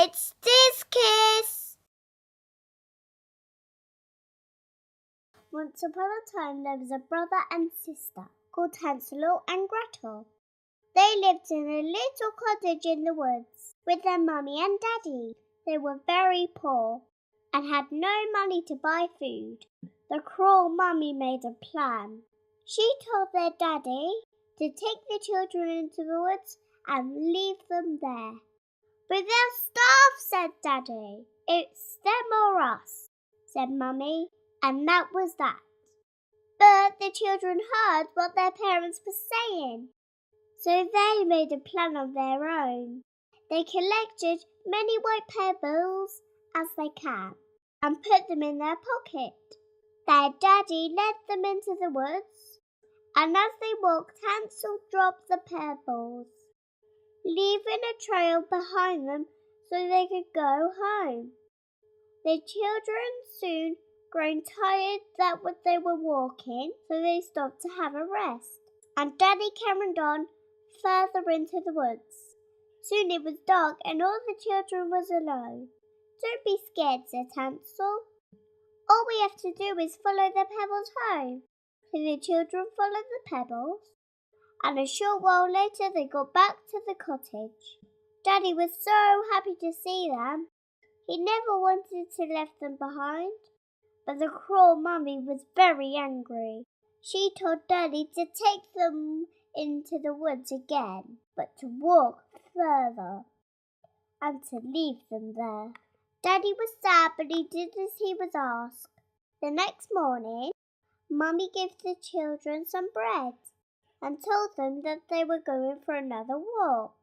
It's this kiss. Once upon a time there was a brother and sister called Hansel and Gretel. They lived in a little cottage in the woods with their mummy and daddy. They were very poor and had no money to buy food. The cruel mummy made a plan. She told their daddy to take the children into the woods and leave them there. "But they'll starve," said Daddy. "It's them or us," said Mummy, and that was that. But the children heard what their parents were saying, so they made a plan of their own. They collected many white pebbles as they can and put them in their pocket. Their daddy led them into the woods, and as they walked, Hansel dropped the pebbles, leaving a trail behind them so they could go home. The children soon grew tired that they were walking, so they stopped to have a rest, and Daddy carried on further into the woods. Soon it was dark and all the children was alone. "Don't be scared," said Hansel. "All we have to do is follow the pebbles home." So the children followed the pebbles, and a short while later they got back to the cottage. Daddy was so happy to see them. He never wanted to leave them behind, but the cruel mummy was very angry. She told Daddy to take them into the woods again, but to walk further and to leave them there. Daddy was sad, but he did as he was asked. The next morning, Mummy gave the children some bread and told them that they were going for another walk.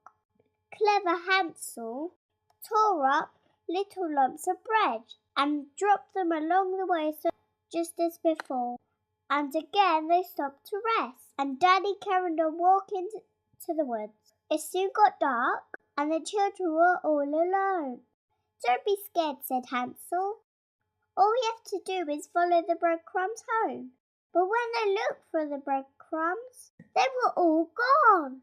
Clever Hansel tore up little lumps of bread and dropped them along the way just as before. And again they stopped to rest, and Daddy carried on walking to the woods. It soon got dark, and the children were all alone. "Don't be scared," said Hansel. "All we have to do is follow the breadcrumbs home." But when they looked for the breadcrumbs, they were all gone.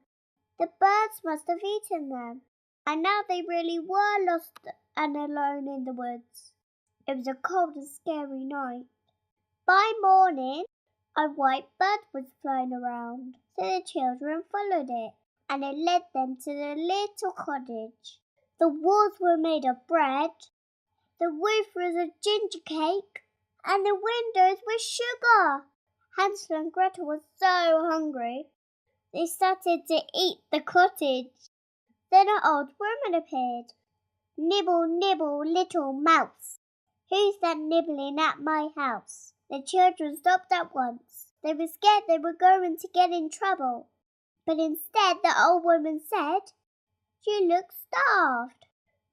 The birds must have eaten them, and now they really were lost and alone in the woods. It was a cold and scary night. By morning, a white bird was flying around, so the children followed it, and it led them to the little cottage. The walls were made of bread, the roof was a ginger cake, and the windows were sugar. Hansel and Gretel were so hungry, they started to eat the cottage. Then an old woman appeared. "Nibble, nibble, little mouse. Who's that nibbling at my house?" The children stopped at once. They were scared they were going to get in trouble. But instead the old woman said, "You look starved.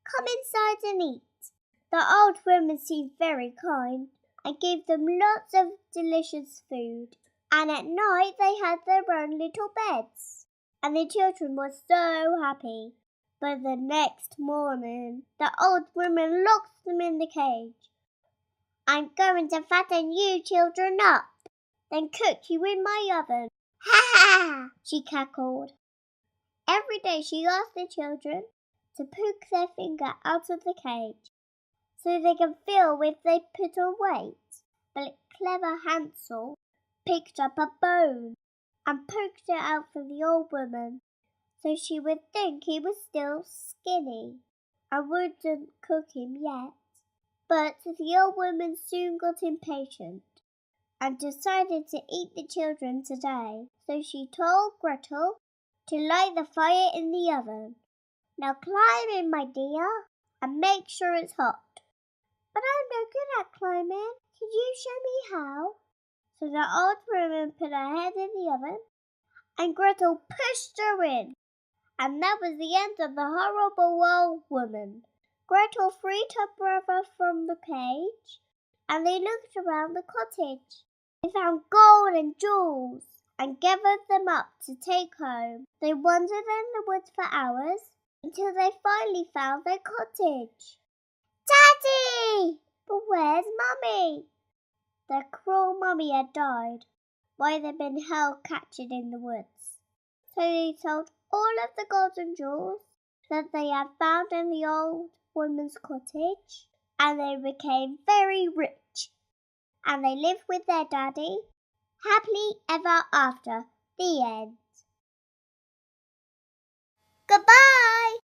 Come inside and eat." The old woman seemed very kind and gave them lots of delicious food. And at night they had their own little beds. And the children were so happy. But the next morning, the old woman locked them in the cage. "I'm going to fatten you children up, then cook you in my oven." "Ha ha!" she cackled. Every day she asked the children to poke their finger out of the cage so they could feel if they put on weight. But clever Hansel picked up a bone and poked it out for the old woman so she would think he was still skinny and wouldn't cook him yet. But the old woman soon got impatient and decided to eat the children today. So she told Gretel to light the fire in the oven. "Now climb in, my dear, and make sure it's hot." "But I'm no good at climbing. Could you show me how?" So the old woman put her head in the oven, and Gretel pushed her in. And that was the end of the horrible old woman. Gretel freed her brother from the cage, and they looked around the cottage. They found gold and jewels, and gathered them up to take home. They wandered in the woods for hours, until they finally found their cottage. "Daddy! But where's Mummy?" Their cruel mummy had died while they'd been held captured in the woods. So they sold all of the gold and jewels that they had found in the old woman's cottage, and they became very rich, and they lived with their daddy happily ever after. The end. Goodbye!